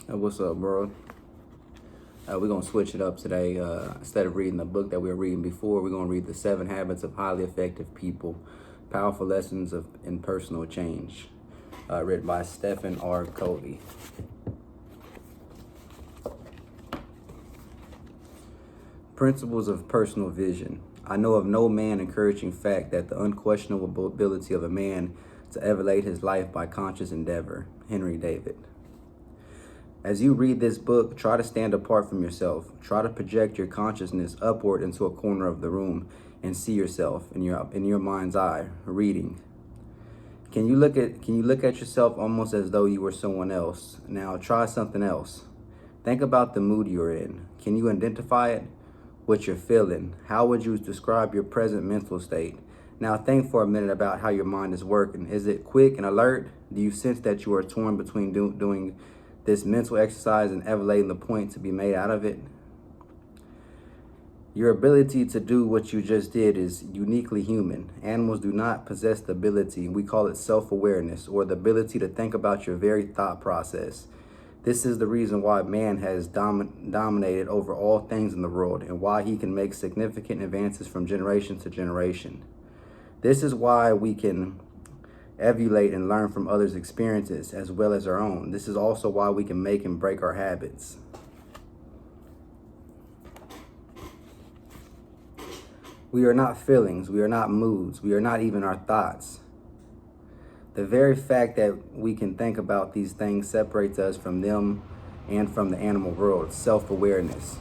What's up, bro? We're going to switch it up today. Instead of reading the book that we were reading before, we're going to read The 7 Habits of Highly Effective People, Powerful Lessons in Personal Change, written by Stephen R. Covey. Principles of Personal Vision. I know of no man encouraging fact that the unquestionable ability of a man to elevate his life by conscious endeavor. Henry David. As you read this book, try to stand apart from yourself. Try to project your consciousness upward into a corner of the room and see yourself in your mind's eye, reading. Can you look at yourself almost as though you were someone else? Now try something else. Think about the mood you're in. Can you identify it? What you're feeling? How would you describe your present mental state? Now think for a minute about how your mind is working. Is it quick and alert? Do you sense that you are torn between doing this mental exercise and elevating the point to be made out of it? Your ability to do what you just did is uniquely human. Animals do not possess the ability. We call it self-awareness, or the ability to think about your very thought process. This is the reason why man has dominated over all things in the world, and why he can make significant advances from generation to generation. This is why we can emulate and learn from others' experiences as well as our own. This is also why we can make and break our habits. We are not feelings, we are not moods, we are not even our thoughts. The very fact that we can think about these things separates us from them and from the animal world. Self-awareness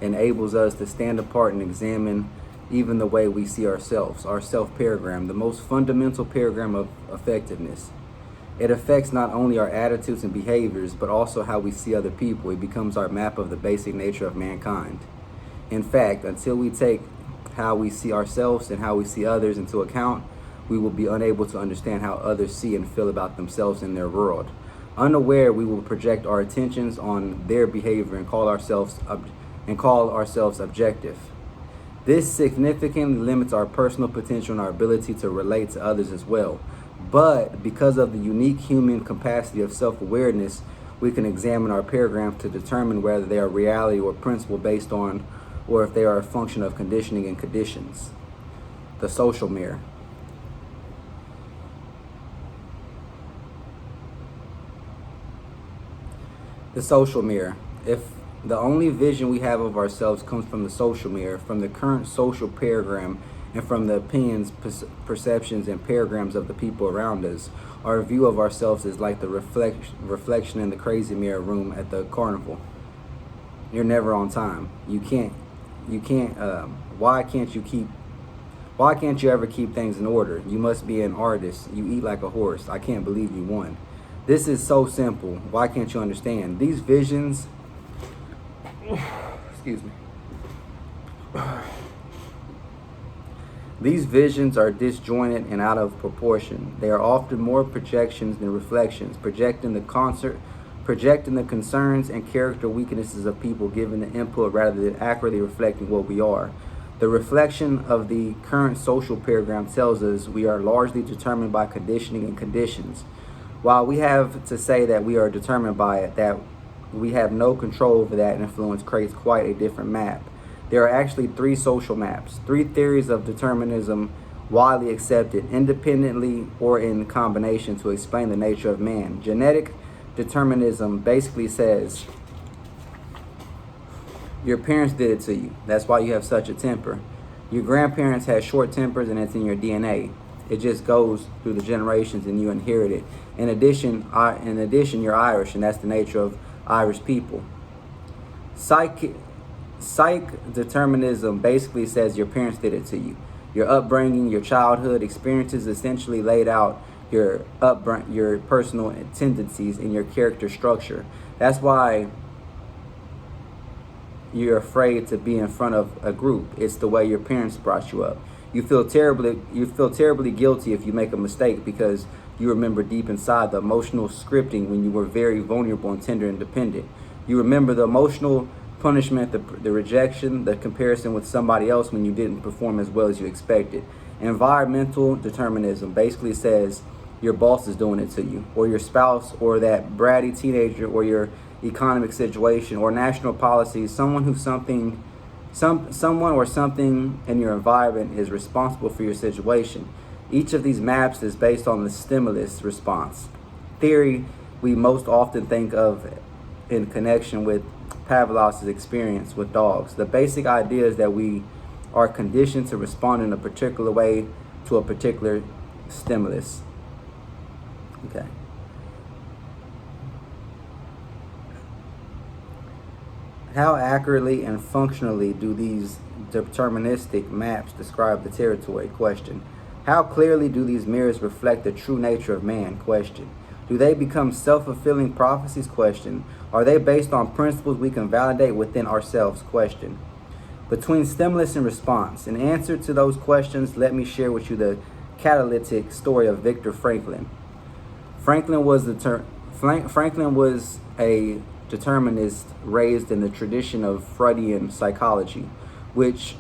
enables us to stand apart and examine even the way we see ourselves, our self-paragram, the most fundamental paragram of effectiveness. It affects not only our attitudes and behaviors, but also how we see other people. It becomes our map of the basic nature of mankind. In fact, until we take how we see ourselves and how we see others into account, we will be unable to understand how others see and feel about themselves in their world. Unaware, we will project our attentions on their behavior and call ourselves objective. This significantly limits our personal potential and our ability to relate to others as well. But because of the unique human capacity of self-awareness, we can examine our paragraph to determine whether they are reality or principle based on, or if they are a function of conditioning and conditions. The social mirror. The social mirror. If the only vision we have of ourselves comes from the social mirror, from the current social paragram, and from the opinions, perceptions, and paragrams of the people around us, our view of ourselves is like the reflection in the crazy mirror room at the carnival. You're never on time. Why can't you ever keep things in order? You must be an artist. You eat like a horse. I can't believe you won. This is so simple. Why can't you understand? These visions, excuse me. These visions are disjointed and out of proportion. They are often more projections than reflections, projecting the concerns and character weaknesses of people, giving the input rather than accurately reflecting what we are. The reflection of the current social paradigm tells us we are largely determined by conditioning and conditions. While we have to say that we are determined by it, that we have no control over that influence creates quite a different map. There are actually 3 social maps, 3 theories of determinism widely accepted independently or in combination to explain the nature of man. Genetic determinism basically says your parents did it to you. That's why you have such a temper. Your grandparents had short tempers and it's in your DNA. It just goes through the generations and you inherit it. In addition, you're Irish, and that's the nature of Irish people. Psych determinism basically says your parents did it to you. Your upbringing, your childhood experiences essentially laid out your personal tendencies and your character structure. That's why you're afraid to be in front of a group. It's the way your parents brought you up. You feel terribly guilty if you make a mistake because you remember deep inside the emotional scripting when you were very vulnerable and tender and dependent. You remember the emotional punishment, the rejection, the comparison with somebody else when you didn't perform as well as you expected. Environmental determinism basically says your boss is doing it to you, or your spouse, or that bratty teenager, or your economic situation, or national policies. Someone or something in your environment is responsible for your situation. Each of these maps is based on the stimulus response theory we most often think of in connection with Pavlov's experience with dogs. The basic idea is that we are conditioned to respond in a particular way to a particular stimulus. Okay. How accurately and functionally do these deterministic maps describe the territory? Question. How clearly do these mirrors reflect the true nature of man? Question. Do they become self-fulfilling prophecies? Question. Are they based on principles we can validate within ourselves? Question. Between stimulus and response. In answer to those questions, let me share with you the catalytic story of Viktor Frankl. Frankl was a determinist raised in the tradition of Freudian psychology, which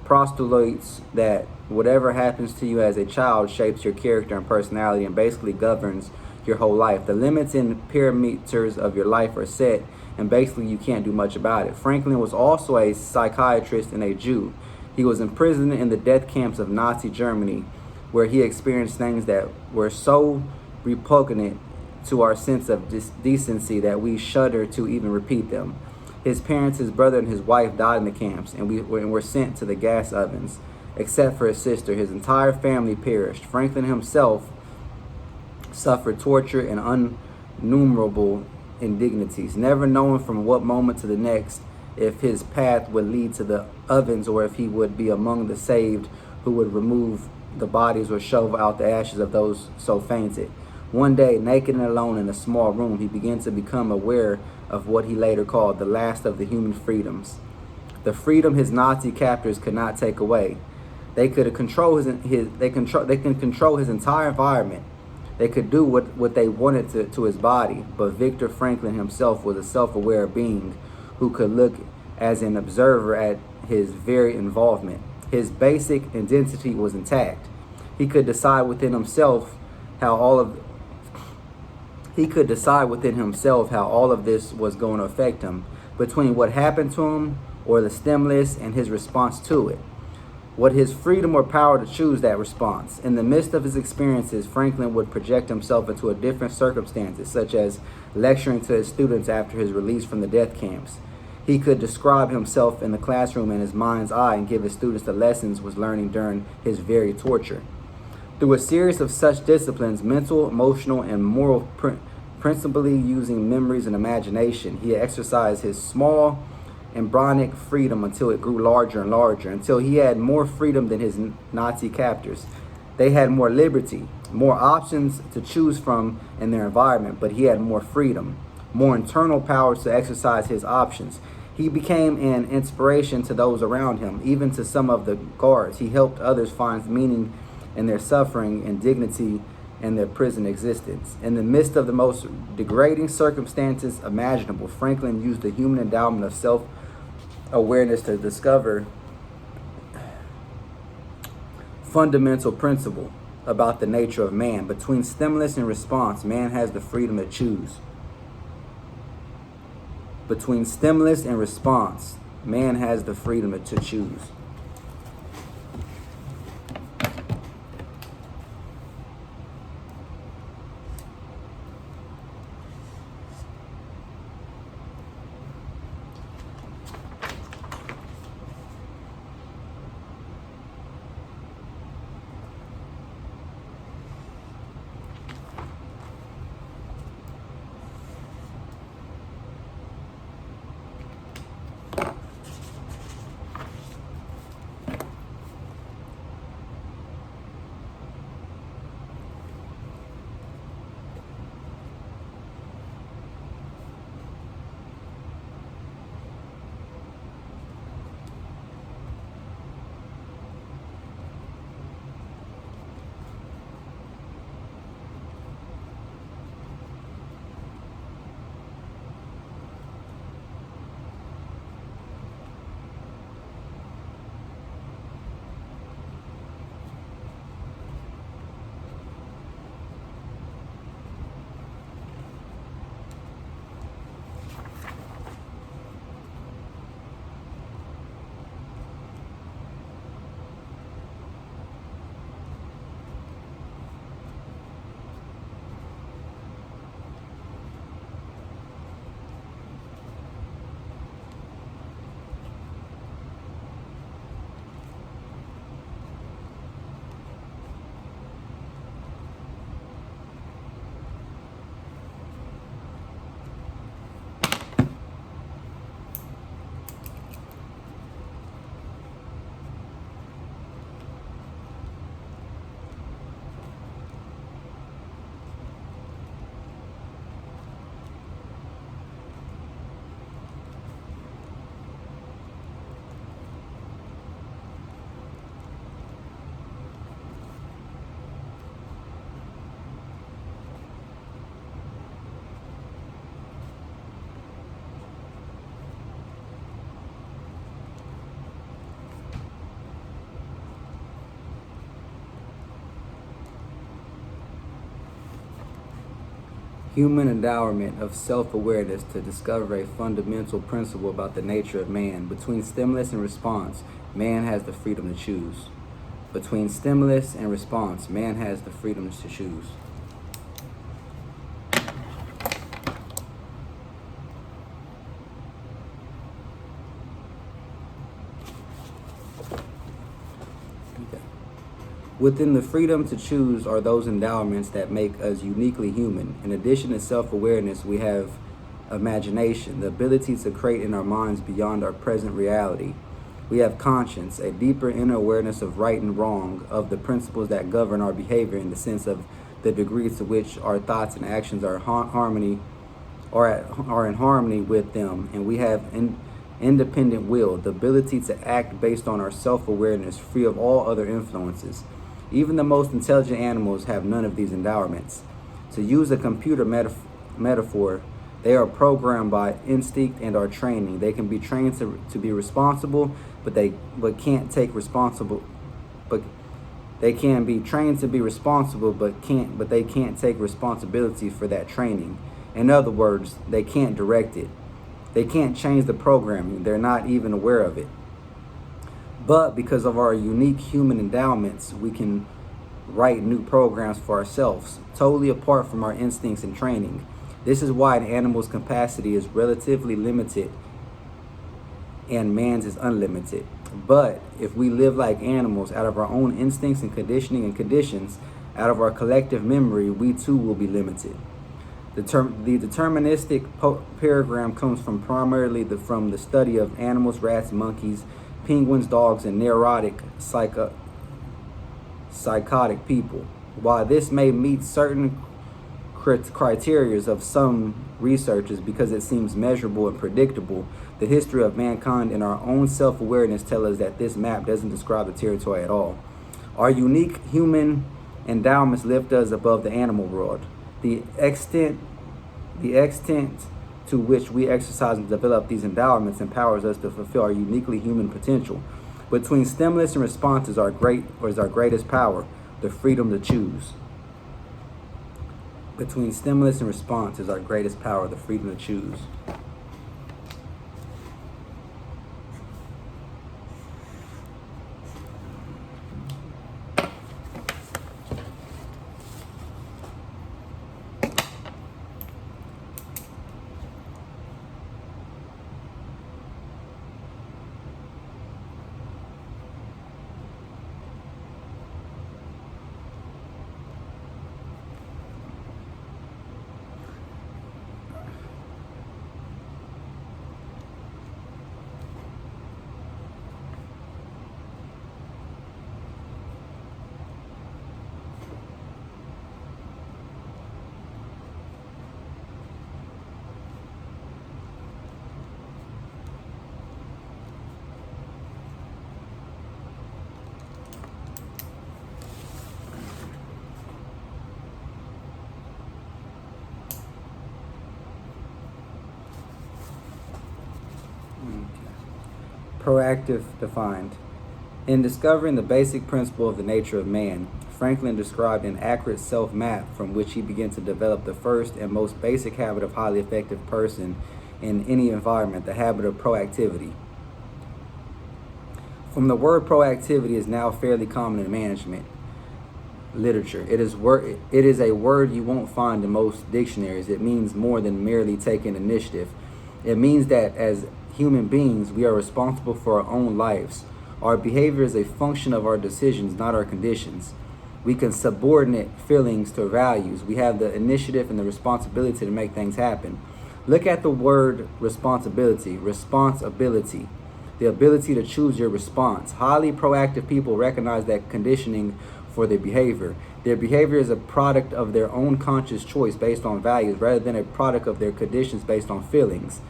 postulates that whatever happens to you as a child shapes your character and personality and basically governs your whole life. The limits and parameters of your life are set, and basically you can't do much about it. Franklin was also a psychiatrist and a Jew. He was imprisoned in the death camps of Nazi Germany, where he experienced things that were so repugnant to our sense of decency that we shudder to even repeat them. His parents, his brother, and his wife died in the camps and were sent to the gas ovens. Except for his sister, his entire family perished. Franklin himself suffered torture and innumerable indignities, never knowing from what moment to the next if his path would lead to the ovens or if he would be among the saved who would remove the bodies or shovel out the ashes of those so fainted. One day, naked and alone in a small room, he began to become aware of what he later called the last of the human freedoms. The freedom his Nazi captors could not take away. They could control they can control his entire environment. They could do what they wanted to his body. But Viktor Frankl himself was a self-aware being who could look as an observer at his very involvement. His basic identity was intact. He could decide within himself how all of this was going to affect him, between what happened to him or the stimulus and his response to it. What his freedom or power to choose that response. In the midst of his experiences, Franklin would project himself into a different circumstances, such as lecturing to his students after his release from the death camps. He could describe himself in the classroom in his mind's eye and give his students the lessons was learning during his very torture. Through a series of such disciplines, mental, emotional, and moral, principally using memories and imagination, he exercised his small embryonic freedom until it grew larger and larger, until he had more freedom than his Nazi captors. They had more liberty, more options to choose from in their environment, but he had more freedom, more internal power to exercise his options. He became an inspiration to those around him, even to some of the guards. He helped others find meaning in their suffering and dignity in their prison existence. In the midst of the most degrading circumstances imaginable, Franklin used the human endowment of self-awareness to discover fundamental principle about the nature of man. Between stimulus and response, man has the freedom to choose. Between stimulus and response, man has the freedom to choose. Human endowment of self-awareness to discover a fundamental principle about the nature of man. Between stimulus and response, man has the freedom to choose. Between stimulus and response, man has the freedom to choose. Okay. Within the freedom to choose are those endowments that make us uniquely human. In addition to self-awareness, we have imagination, the ability to create in our minds beyond our present reality. We have conscience, a deeper inner awareness of right and wrong, of the principles that govern our behavior in the sense of the degree to which our thoughts and actions are in harmony with them. And we have independent will, the ability to act based on our self-awareness, free of all other influences. Even the most intelligent animals have none of these endowments. To use a computer metaphor, they are programmed by instinct and our training. They can be trained to be responsible, but they can be trained to be responsible, but they can't take responsibility for that training. In other words, they can't direct it. They can't change the programming. They're not even aware of it. But because of our unique human endowments, we can write new programs for ourselves, totally apart from our instincts and training. This is why an animal's capacity is relatively limited and man's is unlimited. But if we live like animals out of our own instincts and conditioning and conditions, out of our collective memory, we too will be limited. The deterministic paradigm comes from primarily from the study of animals, rats, monkeys, penguins, dogs, and neurotic psychotic people. While this may meet certain criteria of some researchers because it seems measurable and predictable, the history of mankind and our own self-awareness tell us that this map doesn't describe the territory at all. Our unique human endowments lift us above the animal world. The extent to which we exercise and develop these endowments empowers us to fulfill our uniquely human potential. Between stimulus and response is our greatest power, the freedom to choose. Between stimulus and response is our greatest power, the freedom to choose. Proactive defined. In discovering the basic principle of the nature of man, Franklin described an accurate self-map from which he began to develop the first and most basic habit of highly effective person in any environment, the habit of proactivity. From the word proactivity is now fairly common in management literature. It is a word you won't find in most dictionaries. It means more than merely taking initiative. It means that as human beings, we are responsible for our own lives. Our behavior is a function of our decisions, not our conditions. We can subordinate feelings to values. We have the initiative and the responsibility to make things happen. Look at the word responsibility, responsibility, the ability to choose your response. Highly proactive people recognize that conditioning for their behavior. Their behavior is a product of their own conscious choice based on values rather than a product of their conditions based on feelings.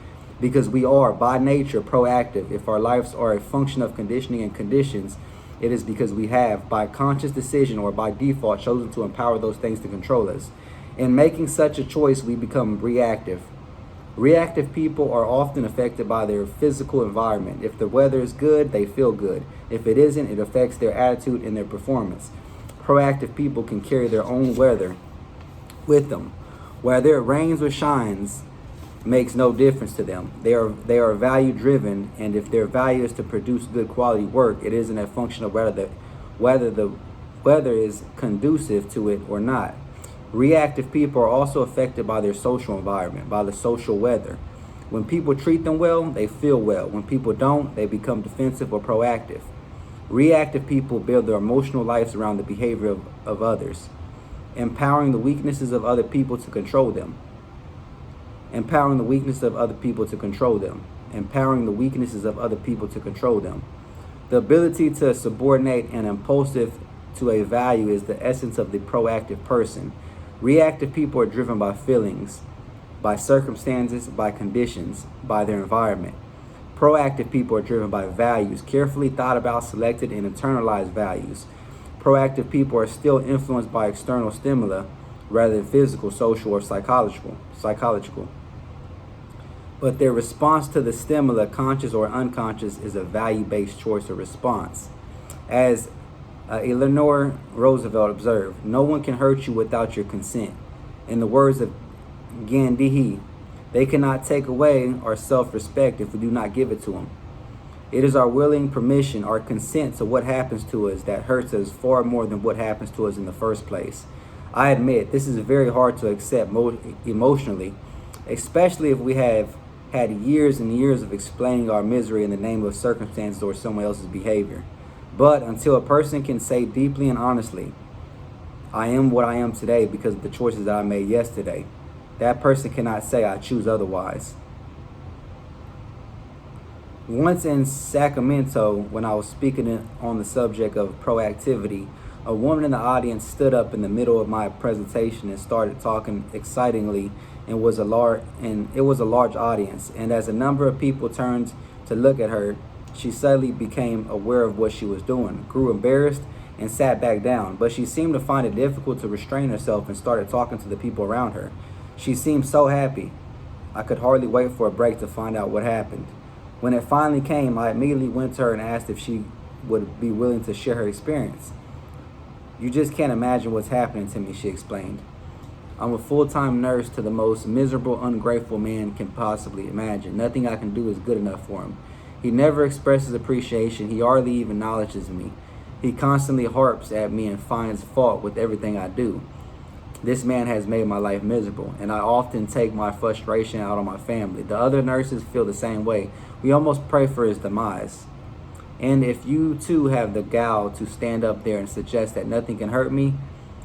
Because we are, by nature, proactive. If our lives are a function of conditioning and conditions, it is because we have, by conscious decision or by default, chosen to empower those things to control us. In making such a choice, we become reactive. Reactive people are often affected by their physical environment. If the weather is good, they feel good. If it isn't, it affects their attitude and their performance. Proactive people can carry their own weather with them. Whether it rains or shines makes no difference to them. They are value driven, and if their value is to produce good quality work, it isn't a function of whether the weather is conducive to it or not. Reactive people are also affected by their social environment, by the social weather. When people treat them well, they feel well. When people don't, they become defensive or proactive. Reactive people build their emotional lives around the behavior of others, empowering the weaknesses of other people to control them. Empowering the weaknesses of other people to control them. Empowering the weaknesses of other people to control them. The ability to subordinate an impulsive to a value is the essence of the proactive person. Reactive people are driven by feelings, by circumstances, by conditions, by their environment. Proactive people are driven by values, carefully thought about, selected, and internalized values. Proactive people are still influenced by external stimuli rather than physical, social, or psychological. But their response to the stimuli, conscious or unconscious, is a value-based choice or response. As Eleanor Roosevelt observed, no one can hurt you without your consent. In the words of Gandhi, they cannot take away our self-respect if we do not give it to them. It is our willing permission, our consent to what happens to us that hurts us far more than what happens to us in the first place. I admit this is very hard to accept emotionally, especially if we have had years and years of explaining our misery in the name of circumstances or someone else's behavior. But until a person can say deeply and honestly, I am what I am today because of the choices that I made yesterday, that person cannot say I choose otherwise. Once in Sacramento, when I was speaking on the subject of proactivity, a woman in the audience stood up in the middle of my presentation and started talking excitingly, and it was a large audience. And as a number of people turned to look at her, she suddenly became aware of what she was doing, grew embarrassed, and sat back down. But she seemed to find it difficult to restrain herself and started talking to the people around her. She seemed so happy. I could hardly wait for a break to find out what happened. When it finally came, I immediately went to her and asked if she would be willing to share her experience. You just can't imagine what's happening to me, she explained. I'm a full-time nurse to the most miserable, ungrateful man can possibly imagine. Nothing I can do is good enough for him. He never expresses appreciation. He hardly even acknowledges me. He constantly harps at me and finds fault with everything I do. This man has made my life miserable, and I often take my frustration out on my family. The other nurses feel the same way. We almost pray for his demise. And if you too have the gall to stand up there and suggest that nothing can hurt me,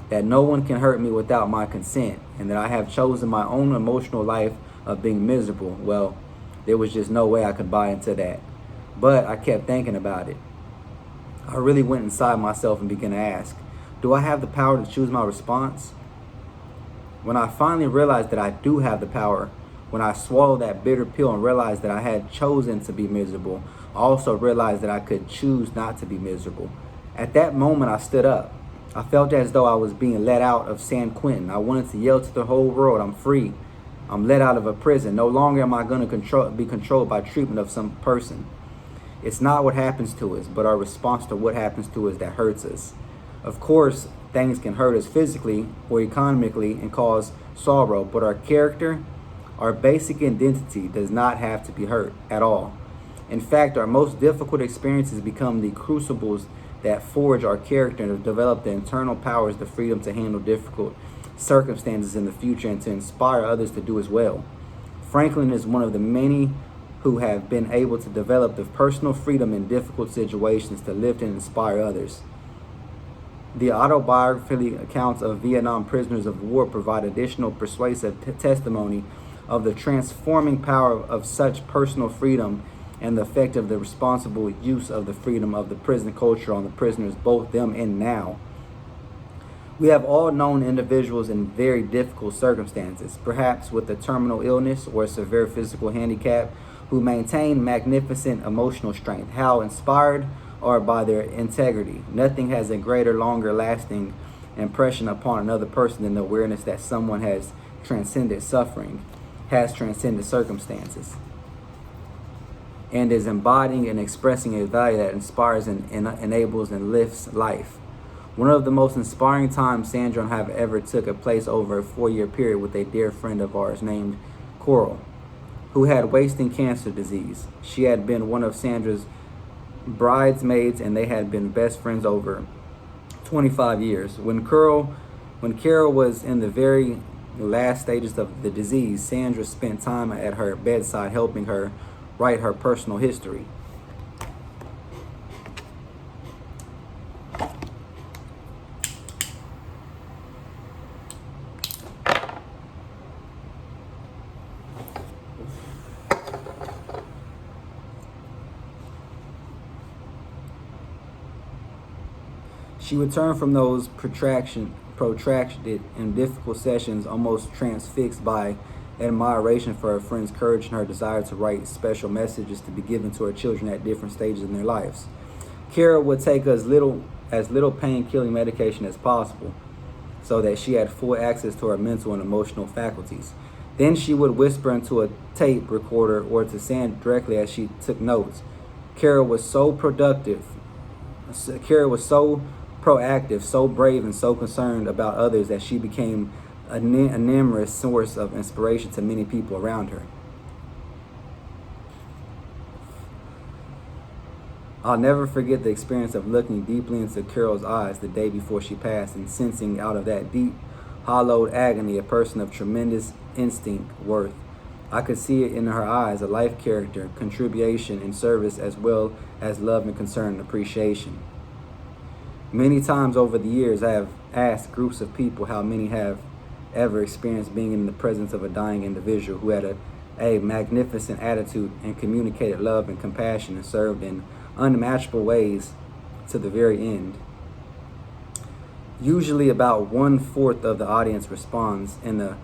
that no one can hurt me without my consent, and that I have chosen my own emotional life of being miserable, well, there was just no way I could buy into that. But I kept thinking about it. I really went inside myself and began to ask, do I have the power to choose my response? When I finally realized that I do have the power, when I swallowed that bitter pill and realized that I had chosen to be miserable, I also realized that I could choose not to be miserable. At that moment, I stood up. I felt as though I was being let out of San Quentin. I wanted to yell to the whole world, I'm free. I'm let out of a prison. No longer am I going to be controlled by treatment of some person. It's not what happens to us, but our response to what happens to us that hurts us. Of course, things can hurt us physically or economically and cause sorrow, but our character, our basic identity does not have to be hurt at all. In fact, our most difficult experiences become the crucibles that forge our character and develop the internal powers, the freedom to handle difficult circumstances in the future and to inspire others to do as well. Franklin is one of the many who have been able to develop the personal freedom in difficult situations to lift and inspire others. The autobiography accounts of Vietnam prisoners of war provide additional persuasive testimony of the transforming power of such personal freedom and the effect of the responsible use of the freedom of the prison culture on the prisoners, both then and now. We have all known individuals in very difficult circumstances, perhaps with a terminal illness or a severe physical handicap, who maintain magnificent emotional strength. How inspired are by their integrity. Nothing has a greater, longer lasting impression upon another person than the awareness that someone has transcended suffering, has transcended circumstances, and is embodying and expressing a value that inspires and enables and lifts life. One of the most inspiring times Sandra and I have ever took a place over a 4-year period with a dear friend of ours named Coral, who had wasting cancer disease. She had been one of Sandra's bridesmaids and they had been best friends over 25 years. When Carol was in the very last stages of the disease, Sandra spent time at her bedside helping her write her personal history. She returned from those protracted and difficult sessions almost transfixed by admiration for her friend's courage and her desire to write special messages to be given to her children at different stages in their lives. Kara would take as little pain-killing medication as possible so that she had full access to her mental and emotional faculties. Then she would whisper into a tape recorder or to Sandra directly as she took notes. Kara was so proactive, so brave, and so concerned about others that she became a numerous source of inspiration to many people around her. I'll never forget the experience of looking deeply into Carol's eyes the day before she passed and sensing out of that deep, hollowed agony a person of tremendous instinct, worth. I could see it in her eyes, a life character, contribution, and service, as well as love and concern and appreciation. Many times over the years, I have asked groups of people how many have ever experienced being in the presence of a dying individual who had a magnificent attitude and communicated love and compassion and served in unmatchable ways to the very end. Usually about 1/4 of the audience responds in the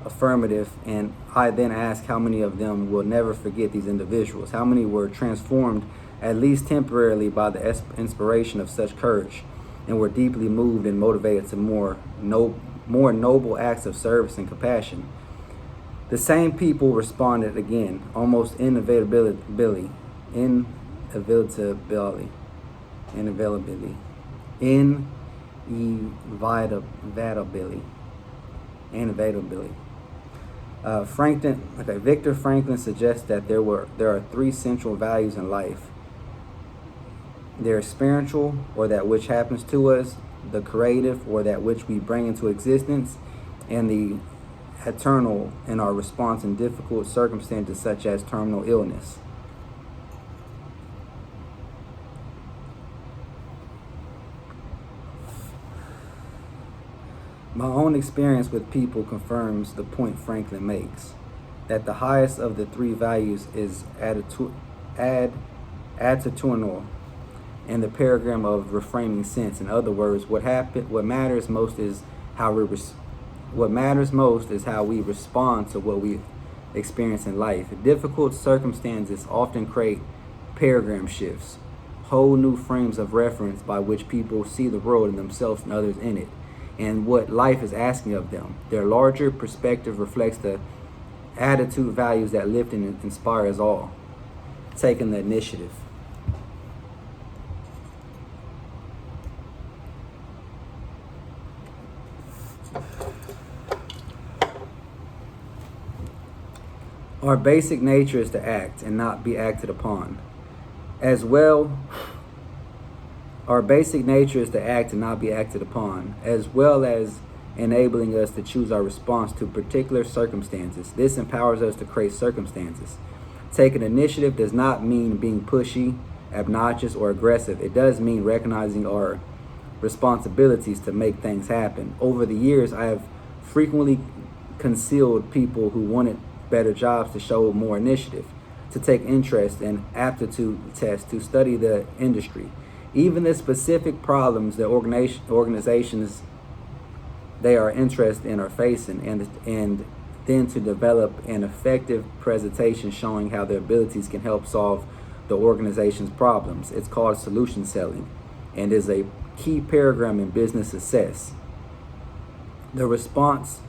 affirmative, and I then ask how many of them will never forget these individuals, how many were transformed at least temporarily by the inspiration of such courage and were deeply moved and motivated to more noble acts of service and compassion. The same people responded again, almost inevitability, Viktor Franklin suggests that there are 3 central values in life. There is spiritual, or that which happens to us, the creative, or that which we bring into existence, and the eternal in our response in difficult circumstances such as terminal illness. My own experience with people confirms the point Franklin makes, that the highest of the 3 values is attitudinal, and the paragram of reframing sense. In other words, what matters most is how we respond to what we experience in life. Difficult circumstances often create paradigm shifts, whole new frames of reference by which people see the world and themselves and others in it, and what life is asking of them. Their larger perspective reflects the attitude values that lift and inspire us all. Taking the initiative. Our basic nature is to act and not be acted upon. As well as enabling us to choose our response to particular circumstances. This empowers us to create circumstances. Taking initiative does not mean being pushy, obnoxious, or aggressive. It does mean recognizing our responsibilities to make things happen. Over the years, I have frequently concealed people who wanted better jobs to show more initiative, to take interest in aptitude tests, to study the industry, even the specific problems the organizations they are interested in are facing, and then to develop an effective presentation showing how their abilities can help solve the organization's problems. It's called solution selling and is a key paradigm in business success. The response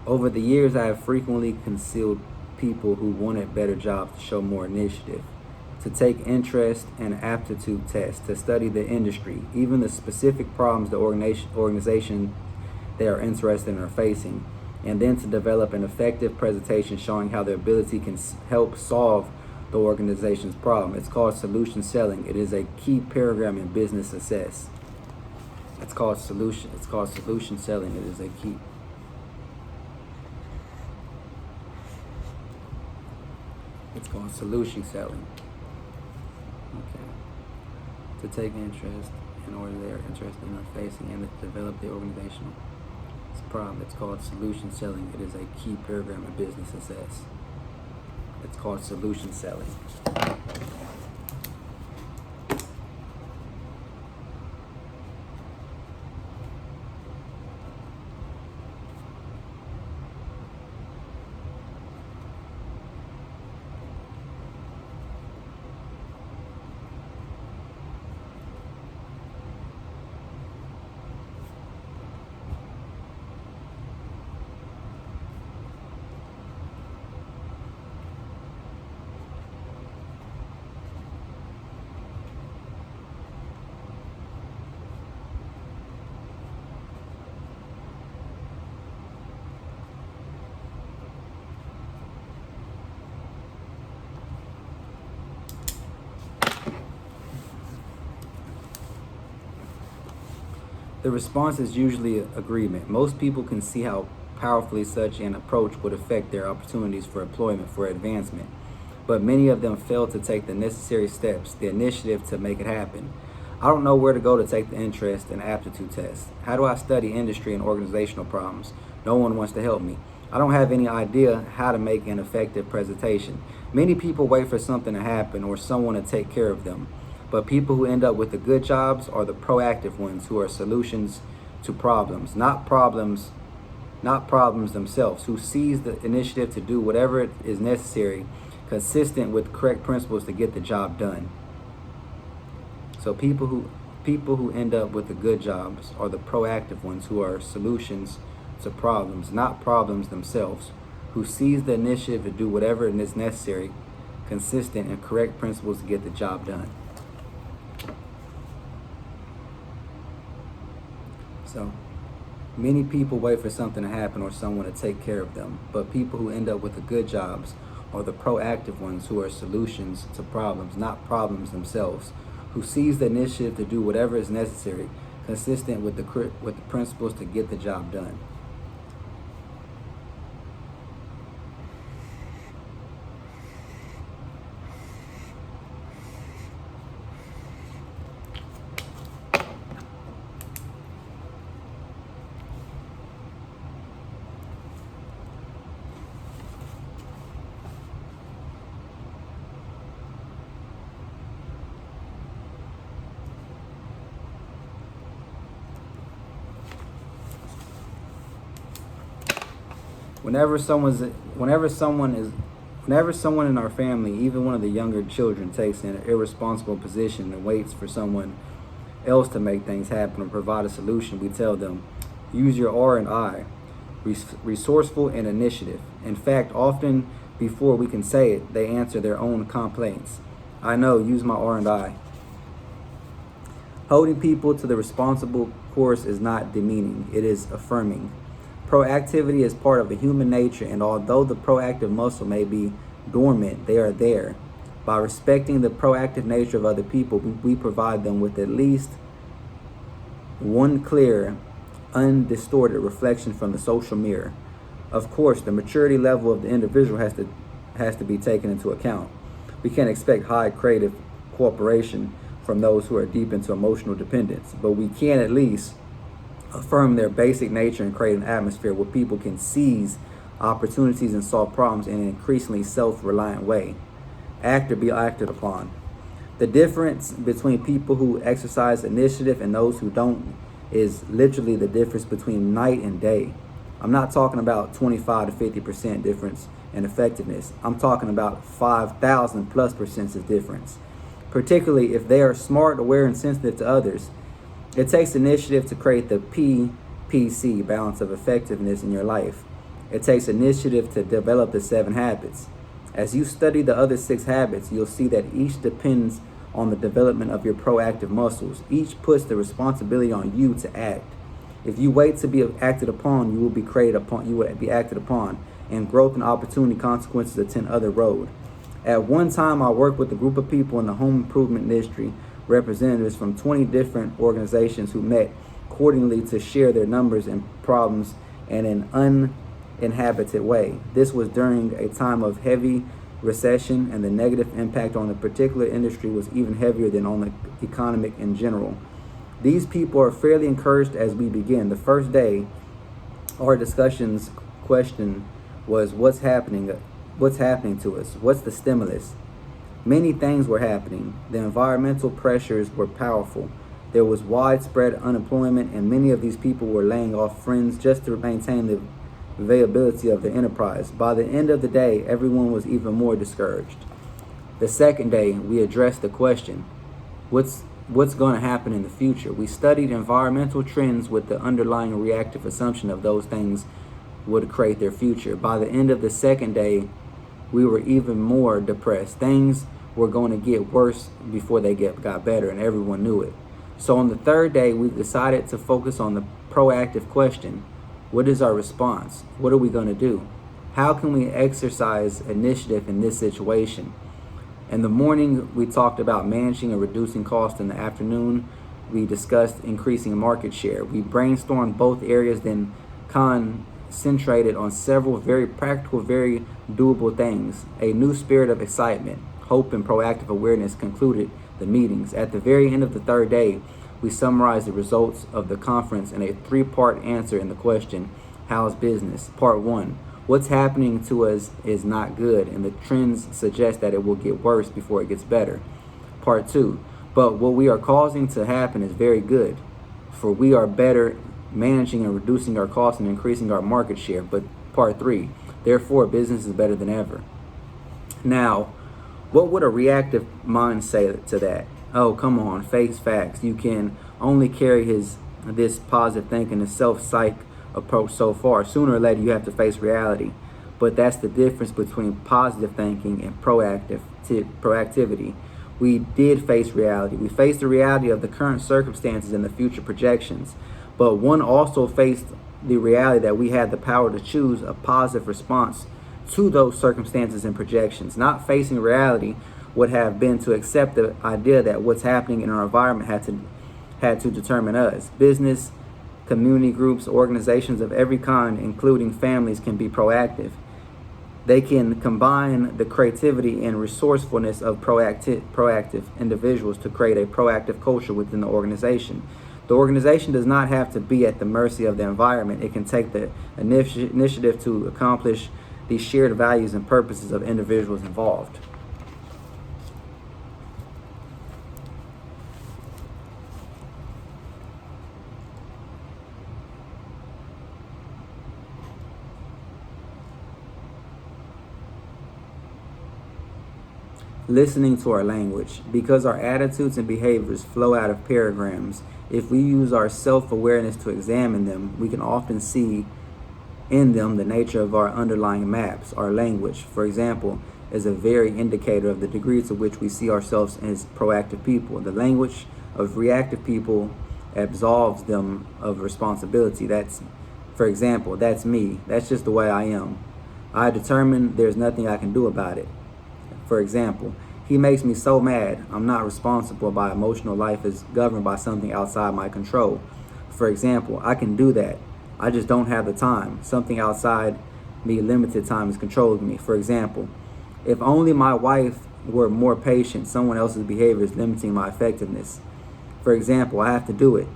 Over the years, I have frequently concealed people who wanted better jobs to show more initiative, to take interest in aptitude tests, to study the industry, even the specific problems the organization they are interested in are facing, and then to develop an effective presentation showing how their ability can help solve the organization's problem. It's called solution selling. It is a key paradigm in business success. It's called solution selling. It is a key. It's called solution selling. Okay. To take interest in order they are interested in or facing, and to develop the organizational problem. It's called solution selling. It is a key paradigm in business success. It's called solution selling. The response is usually agreement. Most people can see how powerfully such an approach would affect their opportunities for employment, for advancement. But many of them fail to take the necessary steps, the initiative to make it happen. I don't know where to go to take the interest and aptitude test. How do I study industry and organizational problems? No one wants to help me. I don't have any idea how to make an effective presentation. Many people wait for something to happen or someone to take care of them. But people who end up with the good jobs are the proactive ones who are solutions to problems, not problems themselves, who seize the initiative to do whatever is necessary, consistent with correct principles to get the job done. So people who end up with the good jobs are the proactive ones who are solutions to problems, not problems themselves, who seize the initiative to do whatever is necessary, consistent and correct principles to get the job done. So many people wait for something to happen or someone to take care of them, but people who end up with the good jobs are the proactive ones who are solutions to problems, not problems themselves, who seize the initiative to do whatever is necessary, consistent with the principles to get the job done. Whenever someone in our family, even one of the younger children, takes an irresponsible position and waits for someone else to make things happen or provide a solution, we tell them, use your R and I, resourceful and initiative. In fact, often before we can say it, they answer their own complaints. I know, use my R and I. Holding people to the responsible course is not demeaning, it is affirming. Proactivity is part of the human nature, and although the proactive muscle may be dormant, they are there. By respecting the proactive nature of other people, we provide them with at least one clear, undistorted reflection from the social mirror. Of course, the maturity level of the individual has to be taken into account. We can't expect high creative cooperation from those who are deep into emotional dependence, but we can at least affirm their basic nature and create an atmosphere where people can seize opportunities and solve problems in an increasingly self-reliant way. Act or be acted upon. The difference between people who exercise initiative and those who don't is literally the difference between night and day. I'm not talking about 25 to 50% difference in effectiveness. I'm talking about 5,000 plus % of difference. Particularly if they are smart, aware, and sensitive to others. It takes initiative to create the PPC, balance of effectiveness, in your life. It takes initiative to develop the 7 habits. As you study the other 6 habits, you'll see that each depends on the development of your proactive muscles. Each puts the responsibility on you to act. If you wait to be acted upon, you will be acted upon, and growth and opportunity consequences attend other road. At one time, I worked with a group of people in the home improvement industry, representatives from 20 different organizations who met accordingly to share their numbers and problems in an uninhabited way. This was during a time of heavy recession, and the negative impact on the particular industry was even heavier than on the economy in general. These people are fairly encouraged as we begin. The first day, our discussions question was what's happening to us? What's the stimulus? Many things were happening. The environmental pressures were powerful. There was widespread unemployment, and many of these people were laying off friends just to maintain the availability of the enterprise. By the end of the day, everyone was even more discouraged. The second day, we addressed the question, what's going to happen in the future? We studied environmental trends with the underlying reactive assumption of those things would create their future. By the end of the second day, we were even more depressed. Things were going to get worse before they got better, and everyone knew it. So on the third day, we decided to focus on the proactive question. What is our response? What are we going to do? How can we exercise initiative in this situation? In the morning, we talked about managing and reducing costs. In the afternoon, we discussed increasing market share. We brainstormed both areas, then concentrated on several very practical, very doable things. A new spirit of excitement, hope, and proactive awareness concluded the meetings. At the very end of the third day, we summarized the results of the conference in a 3-part answer in the question, how's business? Part 1, what's happening to us is not good, and the trends suggest that it will get worse before it gets better. Part 2, but what we are causing to happen is very good, for we are better managing and reducing our costs and increasing our market share. But Part 3, therefore business is better than ever. Now, what would a reactive mind say to that? Oh, come on, face facts. You can only carry this positive thinking and self-psych approach so far. Sooner or later, you have to face reality. But that's the difference between positive thinking and proactivity. We did face reality. We faced the reality of the current circumstances and the future projections. But one also faced the reality that we had the power to choose a positive response to those circumstances and projections. Not facing reality would have been to accept the idea that what's happening in our environment had to determine us. Business, community groups, organizations of every kind, including families, can be proactive. They can combine the creativity and resourcefulness of proactive individuals to create a proactive culture within the organization. The organization does not have to be at the mercy of the environment. It can take the initiative to accomplish the shared values and purposes of individuals involved. Listening to our language. Because our attitudes and behaviors flow out of paragrams, if we use our self-awareness to examine them, we can often see in them the nature of our underlying maps. Our language, for example, is a very indicator of the degree to which we see ourselves as proactive people. The language of reactive people absolves them of responsibility. For example, that's me. That's just the way I am. I determine there's nothing I can do about it. For example, he makes me so mad. I'm not responsible. My emotional life is governed by something outside my control. For example, I can do that. I just don't have the time. Something outside me, limited time, is controlling me. For example, if only my wife were more patient, someone else's behavior is limiting my effectiveness. For example, I have to do it.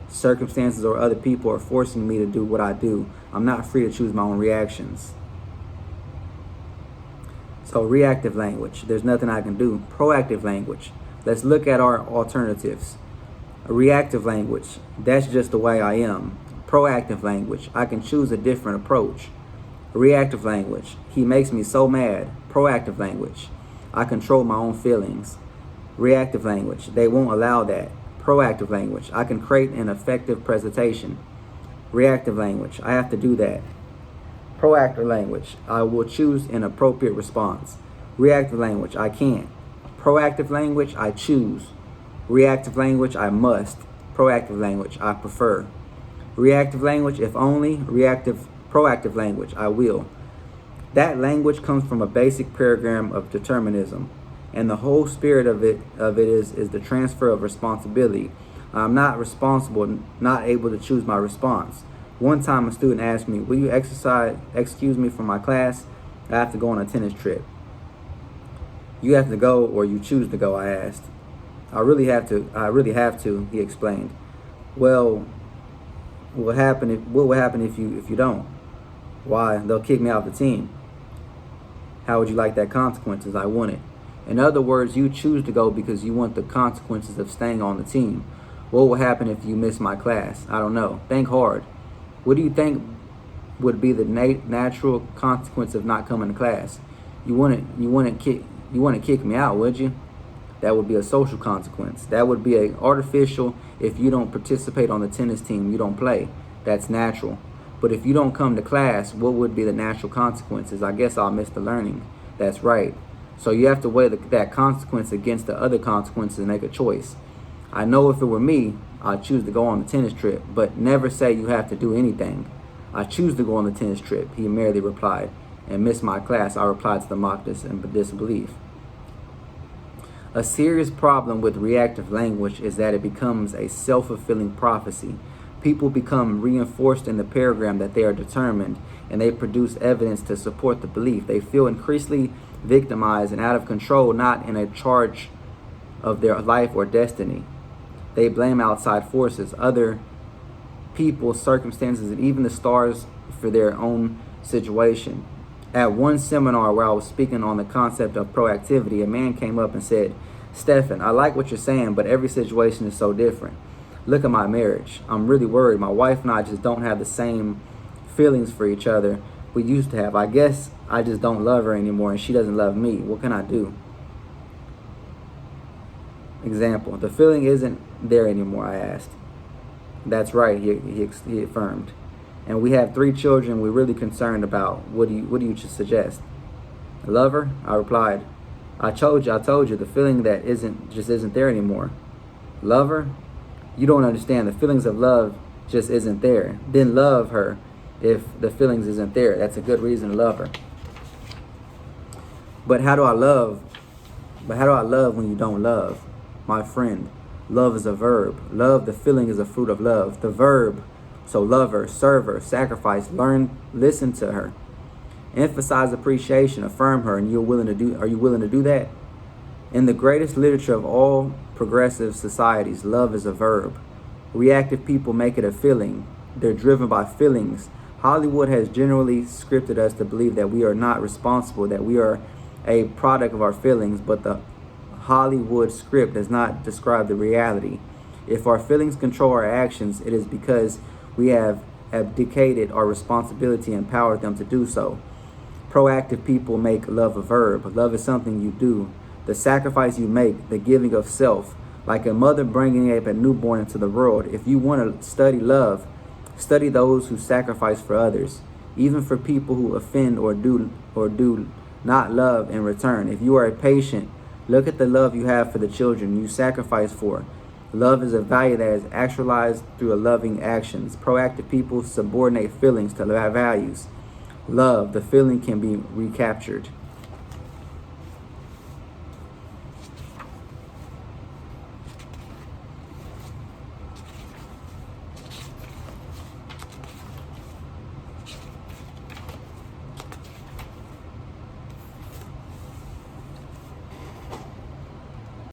Circumstances or other people are forcing me to do what I do. I'm not free to choose my own reactions. So reactive language, there's nothing I can do. Proactive language, let's look at our alternatives. Reactive language, that's just the way I am. Proactive language, I can choose a different approach. Reactive language, he makes me so mad. Proactive language, I control my own feelings. Reactive language, they won't allow that. Proactive language, I can create an effective presentation. Reactive language, I have to do that. Proactive language, I will choose an appropriate response. Reactive language, I can't. Proactive language, I choose. Reactive language, I must. Proactive language, I prefer. Reactive language, if only. Proactive language, I will. That language comes from a basic paradigm of determinism, and the whole spirit of it is the transfer of responsibility. I'm not responsible, not able to choose my response. One time a student asked me, will you excuse me from my class? I have to go on a tennis trip. You have to go or you choose to go, I asked. I really have to, he explained. Well, what will happen if you don't? Why, they'll kick me off the team. How would you like that consequences? I want it. In other words, you choose to go because you want the consequences of staying on the team. What will happen if you miss my class? I don't know. Think hard. What do you think would be the natural consequence of not coming to class? You wouldn't kick me out, would you? That would be a social consequence. That would be a artificial. If you don't participate on the tennis team, you don't play. That's natural. But if you don't come to class, what would be the natural consequences? I guess I'll miss the learning. That's right. So you have to weigh that consequence against the other consequences and make a choice. I know if it were me, I'd choose to go on the tennis trip, but never say you have to do anything. I choose to go on the tennis trip, he merely replied, and miss my class, I replied to the mock disbelief. A serious problem with reactive language is that it becomes a self-fulfilling prophecy. People become reinforced in the paradigm that they are determined, and they produce evidence to support the belief. They feel increasingly victimized and out of control, not in a charge of their life or destiny. They blame outside forces, other people, circumstances, and even the stars for their own situation. At one seminar where I was speaking on the concept of proactivity, a man came up and said, Stephen, I like what you're saying, but every situation is so different. Look at my marriage. I'm really worried. My wife and I just don't have the same feelings for each other we used to have. I guess I just don't love her anymore and she doesn't love me. What can I do? Example, the feeling isn't there anymore, I asked. That's right, he affirmed. And we have 3 children we're really concerned about. What do you suggest? Love her? I replied. I told you, the feeling that isn't there anymore. Love her? You don't understand. The feelings of love just isn't there. Then love her if the feelings isn't there. That's a good reason to love her. But how do I love when you don't love? My friend, love is a verb. Love, the feeling, is a fruit of love. The verb, so love her, serve her, sacrifice, learn, listen to her. Emphasize appreciation, affirm her, and are you willing to do that? In the greatest literature of all progressive societies, love is a verb. Reactive people make it a feeling. They're driven by feelings. Hollywood has generally scripted us to believe that we are not responsible, that we are a product of our feelings, but the Hollywood script does not describe the reality. If our feelings control our actions, it is because we have abdicated our responsibility and empowered them to do so. Proactive people make love a verb. Love is something you do. The sacrifice you make, the giving of self, like a mother bringing up a newborn into the world. If you want to study love, study those who sacrifice for others, even for people who offend or do not love in return. If you are a patient, look at the love you have for the children you sacrifice for. Love is a value that is actualized through a loving actions. Proactive people subordinate feelings to values. Love, the feeling, can be recaptured.